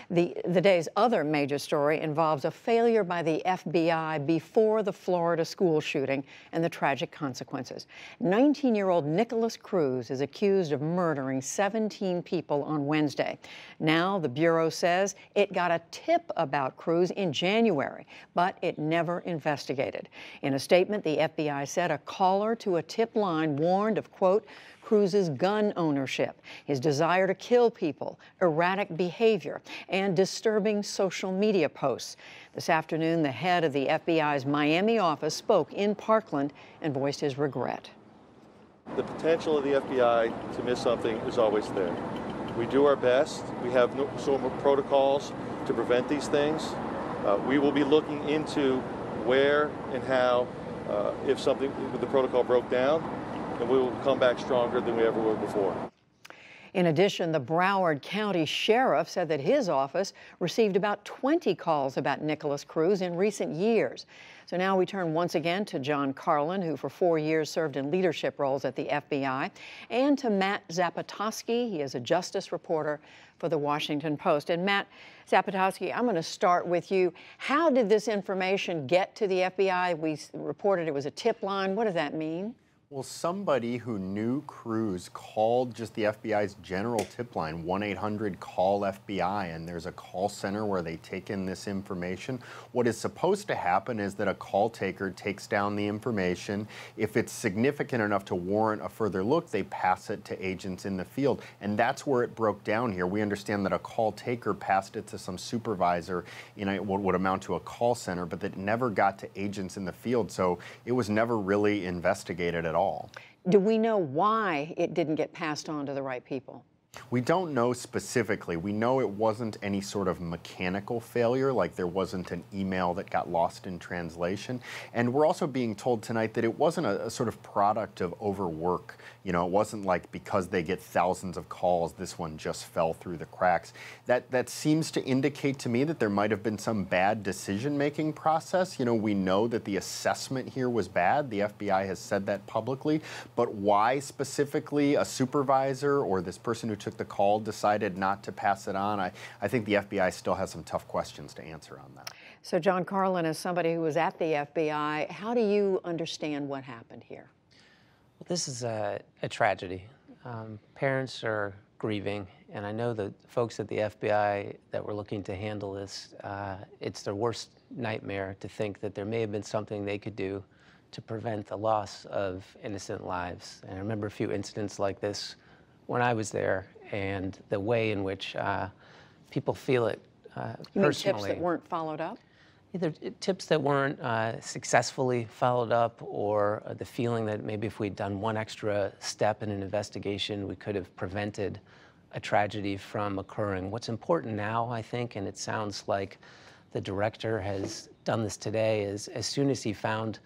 The day's other major story involves a failure by the FBI before the Florida school shooting and the tragic consequences. 19-year-old Nikolas Cruz is accused of murdering 17 people on Wednesday. Now, the Bureau says it got a tip about Cruz in January, but it never investigated. In a statement, the FBI said a caller to a tip line warned of, quote, Cruz's gun ownership, his desire to kill people, erratic behavior, and disturbing social media posts. This afternoon, the head of the FBI's Miami office spoke in Parkland and voiced his regret. The potential of the FBI to miss something is always there. We do our best. We have some protocols to prevent these things. We will be looking into where and how, if something, the protocol broke down, and we will come back stronger than we ever were before. In addition, the Broward County Sheriff said that his office received about 20 calls about Nikolas Cruz in recent years. So now we turn once again to John Carlin, who for 4 years served in leadership roles at the FBI, and to Matt Zapotosky. He is a justice reporter for the Washington Post. And Matt Zapotosky, I'm going to start with you. How did this information get to the FBI? We reported it was a tip line. What does that mean? Well, somebody who knew Cruz called just the FBI's general tip line, 1-800-CALL-FBI, and there's a call center where they take in this information. What is supposed to happen is that a call taker takes down the information. If it's significant enough to warrant a further look, they pass it to agents in the field. And that's where it broke down here. We understand that a call taker passed it to some supervisor in what would amount to a call center, but that never got to agents in the field. So it was never really investigated at all. Do we know why it didn't get passed on to the right people? We don't know specifically. We know it wasn't any sort of mechanical failure, like there wasn't an email that got lost in translation. And we're also being told tonight that it wasn't a sort of product of overwork. You know, it wasn't like because they get thousands of calls, this one just fell through the cracks. That seems to indicate to me that there might have been some bad decision-making process. You know, we know that the assessment here was bad. The FBI has said that publicly. But why specifically a supervisor or this person who took the call decided not to pass it on? I think the FBI still has some tough questions to answer on that. So John Carlin, as somebody who was at the FBI, how do you understand what happened here? Well, this is a tragedy. Parents are grieving, and I know the folks at the FBI that were looking to handle this, it's their worst nightmare to think that there may have been something they could do to prevent the loss of innocent lives. And I remember a few incidents like this when I was there, and the way in which people feel it personally. You mean tips that weren't followed up? Either tips that weren't successfully followed up, or the feeling that maybe if we'd done one extra step in an investigation, we could have prevented a tragedy from occurring. What's important now, I think, and it sounds like the director has done this today, is as soon as he found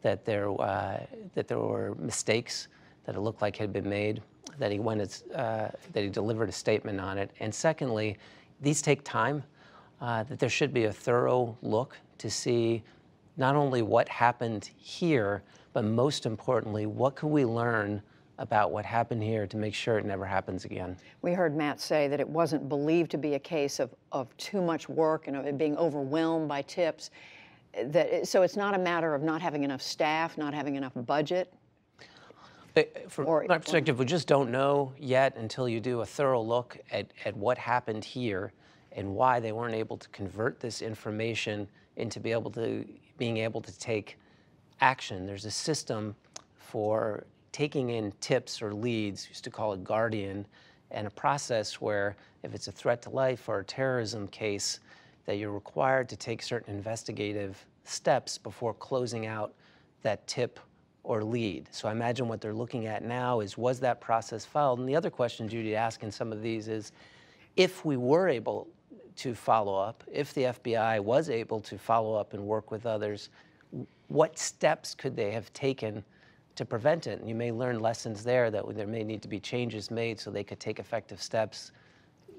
that there were mistakes that it looked like had been made, that he delivered a statement on it. And secondly, these take time, that there should be a thorough look to see not only what happened here, but most importantly, what could we learn about what happened here to make sure it never happens again. We heard Matt say that it wasn't believed to be a case of too much work and of it being overwhelmed by tips. So it's not a matter of not having enough staff, not having enough budget? From my perspective, we just don't know yet until you do a thorough look at what happened here and why they weren't able to convert this information into being able to take action. There's a system for taking in tips or leads, used to call it Guardian, and a process where if it's a threat to life or a terrorism case, that you're required to take certain investigative steps before closing out that tip or lead. So I imagine what they're looking at now is, was that process followed? And the other question, Judy, ask in some of these is, if we were able to follow up, if the FBI was able to follow up and work with others, what steps could they have taken to prevent it? And you may learn lessons there, that there may need to be changes made so they could take effective steps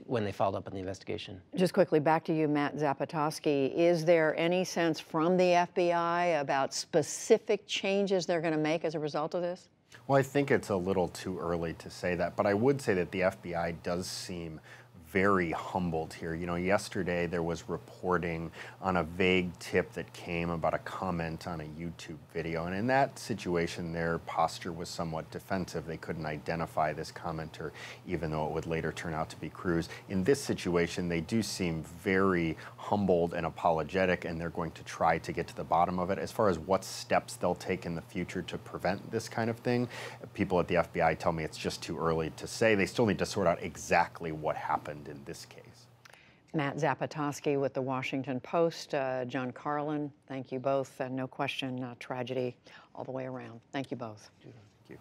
when they followed up on the investigation. Just quickly, back to you, Matt Zapotosky. Is there any sense from the FBI about specific changes they're going to make as a result of this? Well, I think it's a little too early to say that, but I would say that the FBI does seem very humbled here. You know, yesterday there was reporting on a vague tip that came about a comment on a YouTube video, and in that situation their posture was somewhat defensive. They couldn't identify this commenter, even though it would later turn out to be Cruz. In this situation, they do seem very humbled and apologetic, and they're going to try to get to the bottom of it. As far as what steps they'll take in the future to prevent this kind of thing, people at the FBI tell me it's just too early to say. They still need to sort out exactly what happened in this case. Matt Zapotosky with the Washington Post, John Carlin, thank you both. No question, tragedy all the way around. Thank you both. Thank you.